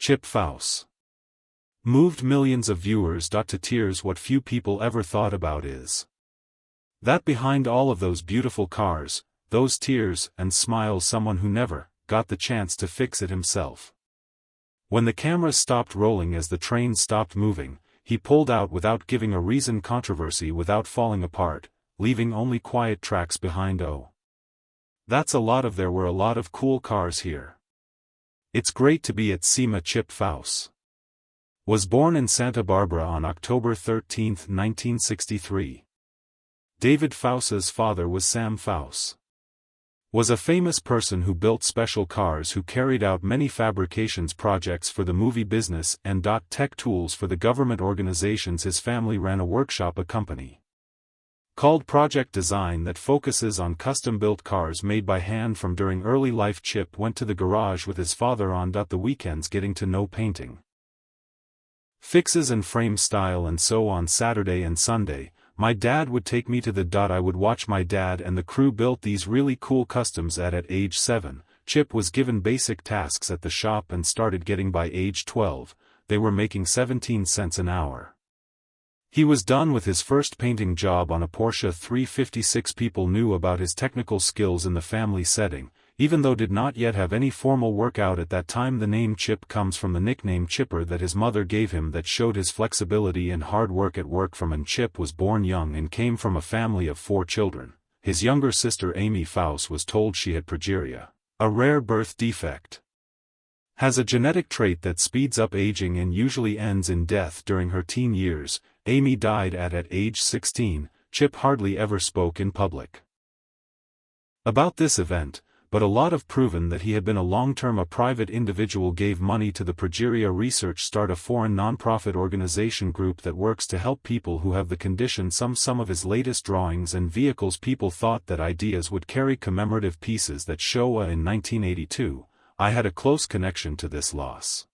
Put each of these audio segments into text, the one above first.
Chip Foose. Moved millions of viewers. To tears. What few people ever thought about is that behind all of those beautiful cars, those tears and smiles, someone who never got the chance to fix it himself. When the cameras stopped rolling, as the train stopped moving, he pulled out without giving a reason, controversy without falling apart, leaving only quiet tracks behind. Oh, that's a lot of. There were a lot of cool cars here. It's great to be at SEMA. Chip Foose was born in Santa Barbara on October 13, 1963. David Fouse's father was Sam Foose. Was a famous person who built special cars, who carried out many fabrications projects for the movie business and tech tools for the government organizations. His family ran a workshop, a company called Project Design, that focuses on custom-built cars made by hand from during early life. Chip went to the garage with his father on the weekends, getting to know painting, fixes and frame style. And so on Saturday and Sunday, my dad would take me to the I would watch my dad and the crew built these really cool customs. At age 7, Chip was given basic tasks at the shop and started getting. By age 12, they were making 17 cents an hour. He was done with his first painting job on a Porsche 356. People knew about his technical skills in the family setting, even though did not yet have any formal work out at that time. The name Chip comes from the nickname Chipper that his mother gave him, that showed his flexibility and hard work at work. And Chip was born young and came from a family of 4 children. His younger sister Amy Fouse was told she had progeria, a rare birth defect. Has a genetic trait that speeds up aging and usually ends in death during her teen years. Amy died at age 16. Chip hardly ever spoke in public about this event, but a lot of proven that he had been a long-term. A private individual gave money to the progeria research, start a foreign non-profit organization group that works to help people who have the condition. Some of his latest drawings and vehicles. People thought that ideas would carry commemorative pieces that show in 1982. I had a close connection to this loss.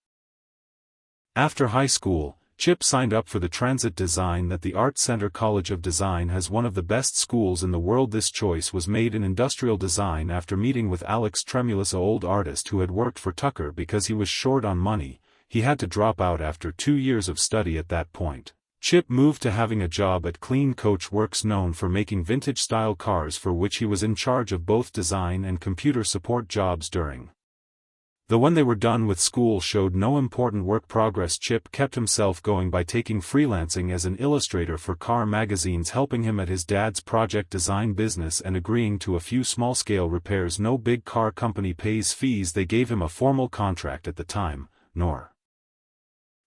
After high school, Chip signed up for the transit design that the Art Center College of Design has, one of the best schools in the world. This choice was made in industrial design after meeting with Alex Tremulous, an old artist who had worked for Tucker. Because he was short on money, he had to drop out after 2 years of study. At that point, Chip moved to having a job at Clean Coach Works, known for making vintage-style cars, for which he was in charge of both design and computer support jobs during. Though when they were done with school showed no important work progress, Chip kept himself going by taking freelancing as an illustrator for car magazines, helping him at his dad's project design business and agreeing to a few small-scale repairs. No big car company pays fees. They gave him a formal contract at the time, nor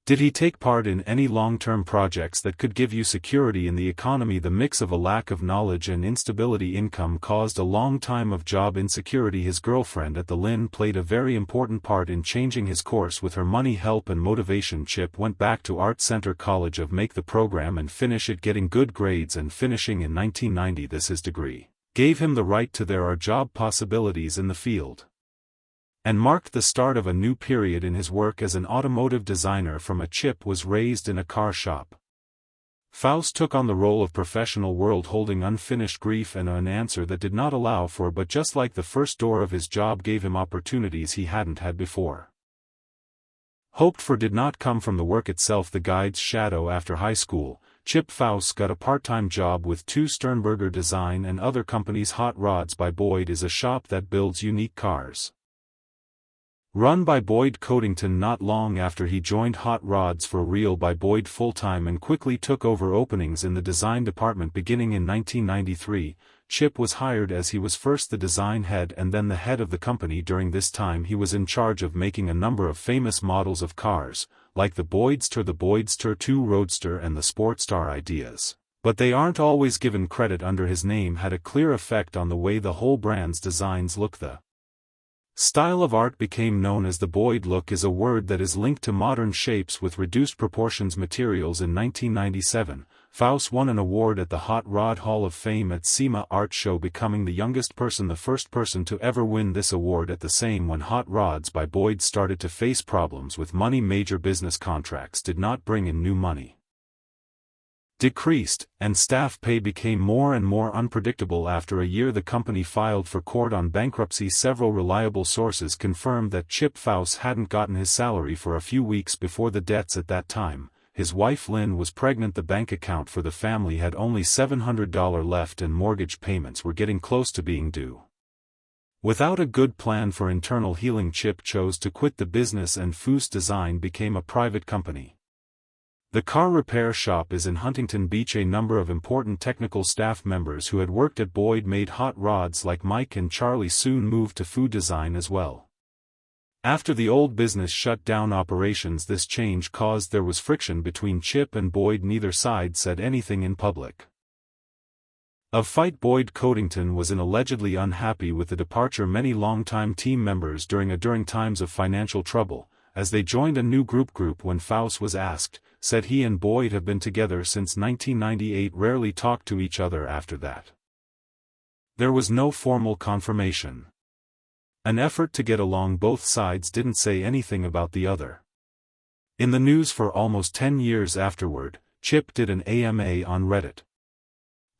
did he take part in any long-term projects that could give you security in the economy. The mix of a lack of knowledge and instability income caused a long time of job insecurity. His girlfriend at the Lynn played a very important part in changing his course with her money, help and motivation. Chip went back to Art Center College of Make the program and finish it, getting good grades and finishing in 1990. This, his degree, gave him the right to there are job possibilities in the field, and marked the start of a new period in his work as an automotive designer. Chip was raised in a car shop. Fouse took on the role of professional world, holding unfinished grief and an answer that did not allow for, but just like the first door of his job gave him opportunities he hadn't had before. Hoped for did not come from the work itself, the guide's shadow. After high school, Chip Fouse got a part-time job with 2 Sternberger Design and other companies. Hot Rods by Boyd is a shop that builds unique cars, run by Boyd Codington. Not long after he joined Hot Rods for Real by Boyd full-time and quickly took over openings in the design department. Beginning in 1993, Chip was hired as he was first the design head and then the head of the company. During this time he was in charge of making a number of famous models of cars, like the Boydster 2 Roadster and the Sportstar. Ideas, but they aren't always given credit under his name, had a clear effect on the way the whole brand's designs look. The style of art became known as the Boyd look, is a word that is linked to modern shapes with reduced proportions materials. In 1997, Fouse won an award at the Hot Rod Hall of Fame at SEMA Art Show, becoming the first person to ever win this award. At the same when Hot Rods by Boyd started to face problems with money, major business contracts did not bring in new money. decreased, and staff pay became more and more unpredictable. After a year the company filed for court on bankruptcy. Several reliable sources confirmed that Chip Foose hadn't gotten his salary for a few weeks before the debts. At that time, his wife Lynn was pregnant. The bank account for the family had only $700 left and mortgage payments were getting close to being due. Without a good plan for internal healing, Chip chose to quit the business and Foose Design became a private company. The car repair shop is in Huntington Beach. A number of important technical staff members who had worked at Boyd made hot rods like Mike and Charlie soon moved to Foose Design as well. After the old business shut down operations, this change caused there was friction between Chip and Boyd. Neither side said anything in public. Of fight, Boyd Coddington was allegedly unhappy with the departure many longtime team members during times of financial trouble, as they joined a new group when Fouse was asked, said he and Boyd have been together since 1998, rarely talked to each other after that. There was no formal confirmation. An effort to get along, both sides didn't say anything about the other. In the news for almost 10 years afterward, Chip did an AMA on Reddit.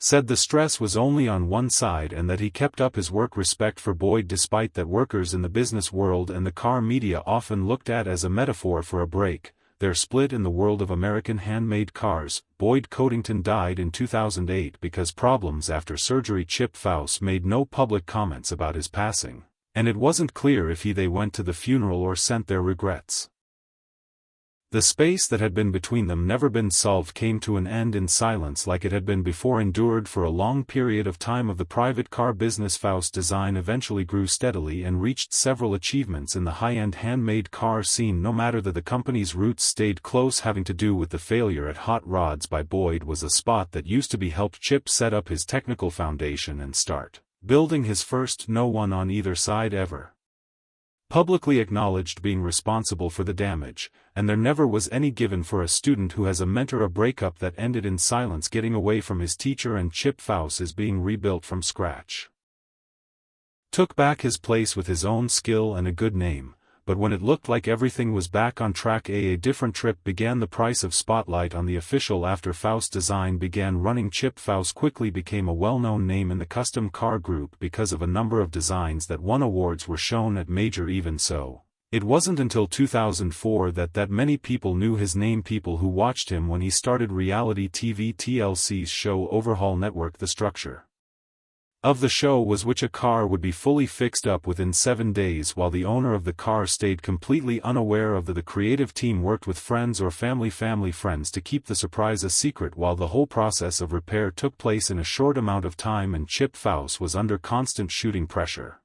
Said the stress was only on one side and that he kept up his work. Respect for Boyd, despite that workers in the business world and the car media often looked at as a metaphor for a break. They're split in the world of American handmade cars. Boyd Coddington died in 2008 because problems after surgery. Chip Fouse made no public comments about his passing, and it wasn't clear if they went to the funeral or sent their regrets. The space that had been between them, never been solved, came to an end in silence like it had been before, endured for a long period of time. Of the private car business, Fouse Design eventually grew steadily and reached several achievements in the high-end handmade car scene. No matter that the company's roots stayed close, having to do with the failure at Hot Rods by Boyd was a spot that used to be helped Chip set up his technical foundation and start building his first. No one on either side ever publicly acknowledged being responsible for the damage, and there never was any given for a student who has a mentor. A breakup that ended in silence, getting away from his teacher, and Chip Fouse is being rebuilt from scratch. Took back his place with his own skill and a good name, but when it looked like everything was back on track, a different trip began. The price of spotlight on the official. After Fouse Design began running, Chip Fouse quickly became a well-known name in the custom car group because of a number of designs that won awards were shown at major. Even so, it wasn't until 2004 that many people knew his name. People who watched him when he started reality TV TLC's show Overhaul Network. The structure of the show was which a car would be fully fixed up within 7 days, while the owner of the car stayed completely unaware of the creative team worked with friends or family friends to keep the surprise a secret, while the whole process of repair took place in a short amount of time, and Chip Fouse was under constant shooting pressure.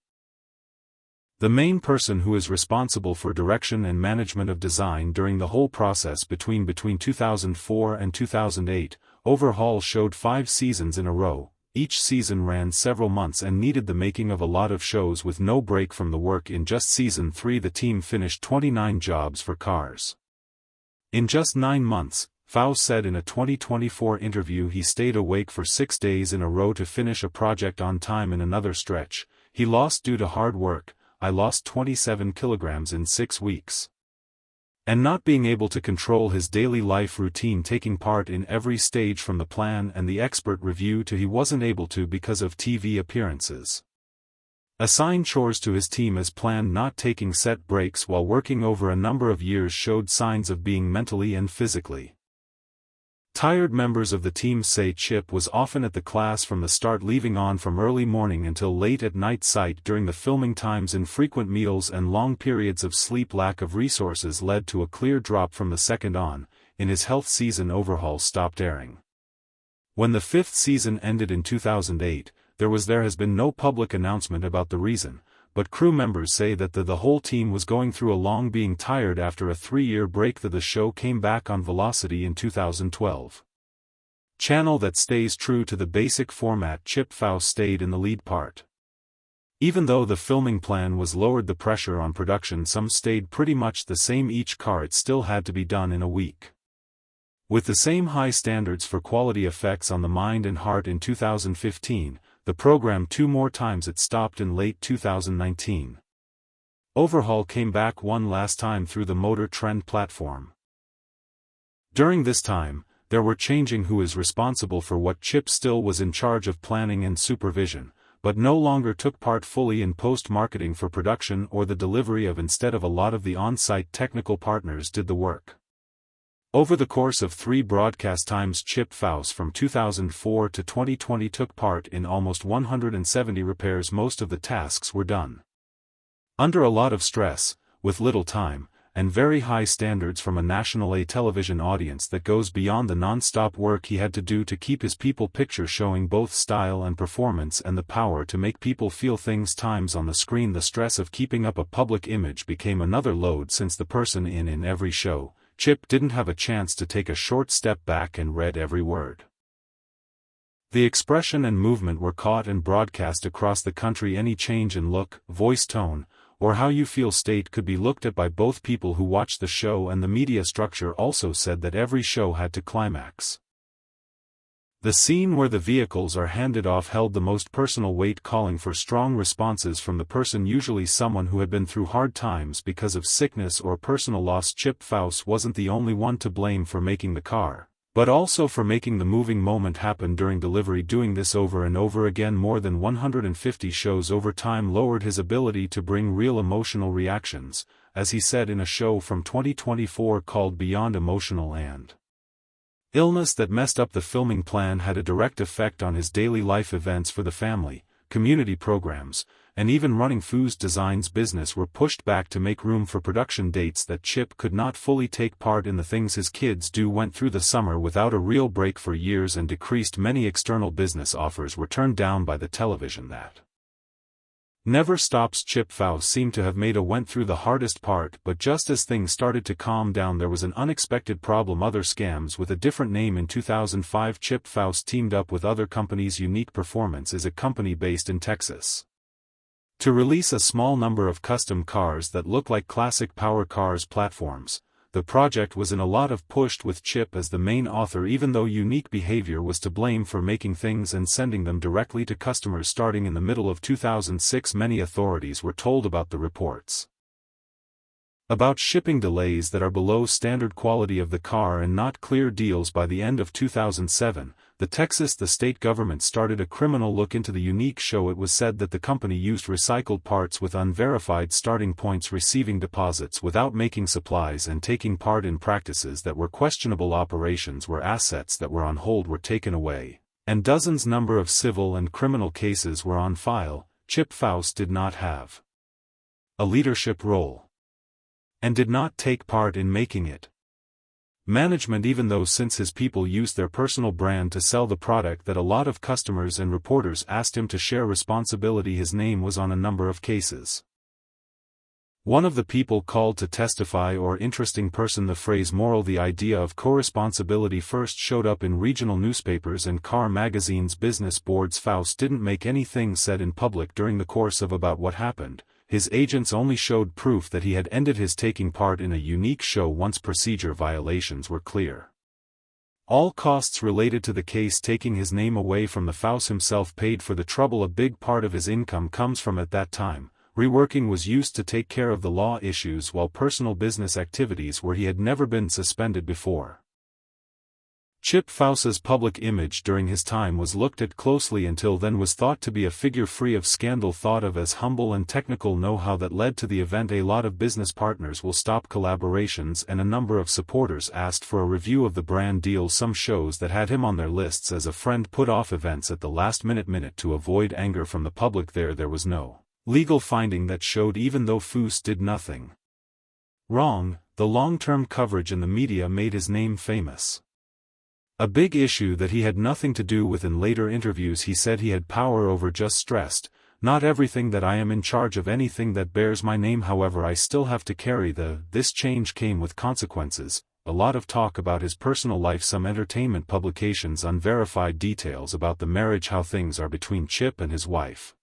The main person who is responsible for direction and management of design during the whole process between 2004 and 2008, Overhaul showed 5 seasons in a row. Each season ran several months and needed the making of a lot of shows with no break from the work. In just season 3 the team finished 29 jobs for cars. In just 9 months, Fouse said in a 2024 interview he stayed awake for 6 days in a row to finish a project on time. In another stretch, he lost due to hard work. I lost 27 kilograms in 6 weeks. And not being able to control his daily life routine, taking part in every stage from the plan and the expert review to he wasn't able to because of TV appearances. Assign chores to his team as planned, not taking set breaks while working over a number of years showed signs of being mentally and physically tired. Members of the team say Chip was often at the class from the start, leaving on from early morning until late at night. Sight during the filming times, infrequent meals and long periods of sleep. Lack of resources led to a clear drop from the second on. In his health season, Overhaul stopped airing. When the 5th season ended in 2008, there has been no public announcement about the reason, but crew members say that the whole team was going through a long being tired after a 3-year break. The show came back on Velocity in 2012. Channel that stays true to the basic format. Chip Fouse stayed in the lead part. Even though the filming plan was lowered, the pressure on production some stayed pretty much the same. Each car it still had to be done in a week. With the same high standards for quality effects on the mind and heart. In 2015, the program 2 more times. It stopped in late 2019. Overhaul came back one last time through the Motor Trend platform. During this time, there were changing who is responsible for what. Chip still was in charge of planning and supervision, but no longer took part fully in post-marketing for production or the delivery of. Instead of a lot of the on-site technical partners did the work. Over the course of 3 broadcast times, Chip Foose from 2004 to 2020 took part in almost 170 repairs. Most of the tasks were done under a lot of stress, with little time, and very high standards from a national television audience that goes beyond the non-stop work he had to do to keep his people picture, showing both style and performance and the power to make people feel things. Times on the screen. The stress of keeping up a public image became another load, since the person in every show, Chip didn't have a chance to take a short step back and read every word. The expression and movement were caught and broadcast across the country. Any change in look, voice tone, or how you feel state could be looked at by both people who watched the show and the media. Structure also said that every show had to climax. The scene where the vehicles are handed off held the most personal weight, calling for strong responses from the person, usually someone who had been through hard times because of sickness or personal loss. Chip Foose wasn't the only one to blame for making the car, but also for making the moving moment happen during delivery. Doing this over and over again, more than 150 shows over time, lowered his ability to bring real emotional reactions, as he said in a show from 2024 called Beyond Emotional. And illness that messed up the filming plan had a direct effect on his daily life. Events for the family, community programs, and even running Foose Design's business were pushed back to make room for production dates that Chip could not fully take part in. The things his kids do. Went through the summer without a real break for years and decreased. Many external business offers were turned down by the television. That never stops. Chip Foose seemed to have went through the hardest part, but just as things started to calm down, there was an unexpected problem. Other scams with a different name. In 2005, Chip Foose teamed up with other companies. Unique Performance is a company based in Texas to release a small number of custom cars that look like classic power cars platforms. The project was in a lot of push with Chip as the main author, even though Unique Behavior was to blame for making things and sending them directly to customers. Starting in the middle of 2006, many authorities were told about the reports about shipping delays that are below standard quality of the car and not clear deals. By the end of 2007, the state government started a criminal look into the Unique show. It was said that the company used recycled parts with unverified starting points, receiving deposits without making supplies, and taking part in practices that were questionable. Operations where assets that were on hold were taken away, and dozens number of civil and criminal cases were on file. Chip Foose did not have a leadership role and did not take part in making it management, even though, since his people used their personal brand to sell the product, that a lot of customers and reporters asked him to share responsibility. His name was on a number of cases. One of the people called to testify, or interesting person. The phrase moral, the idea of co-responsibility, first showed up in regional newspapers and car magazines' business boards. Foose didn't make anything said in public during the course of about what happened. His agents only showed proof that he had ended his taking part in a Unique show once procedure violations were clear. All costs related to the case, taking his name away from the Foose himself, paid for the trouble. A big part of his income comes from, at that time, reworking was used to take care of the law issues, while personal business activities where he had never been suspended before. Chip Foose's public image during his time was looked at closely. Until then was thought to be a figure free of scandal, thought of as humble and technical know-how that led to the event. A lot of business partners will stop collaborations, and a number of supporters asked for a review of the brand deal. Some shows that had him on their lists as a friend put off events at the last minute to avoid anger from the public. There was no legal finding that showed, even though Foose did nothing wrong, the long-term coverage in the media made his name famous. A big issue that he had nothing to do with. In later interviews he said he had power over, just stressed, "Not everything that I am in charge of anything that bears my name, however I still have to carry this change came with consequences." A lot of talk about his personal life. Some entertainment publications unverified details about the marriage, how things are between Chip and his wife.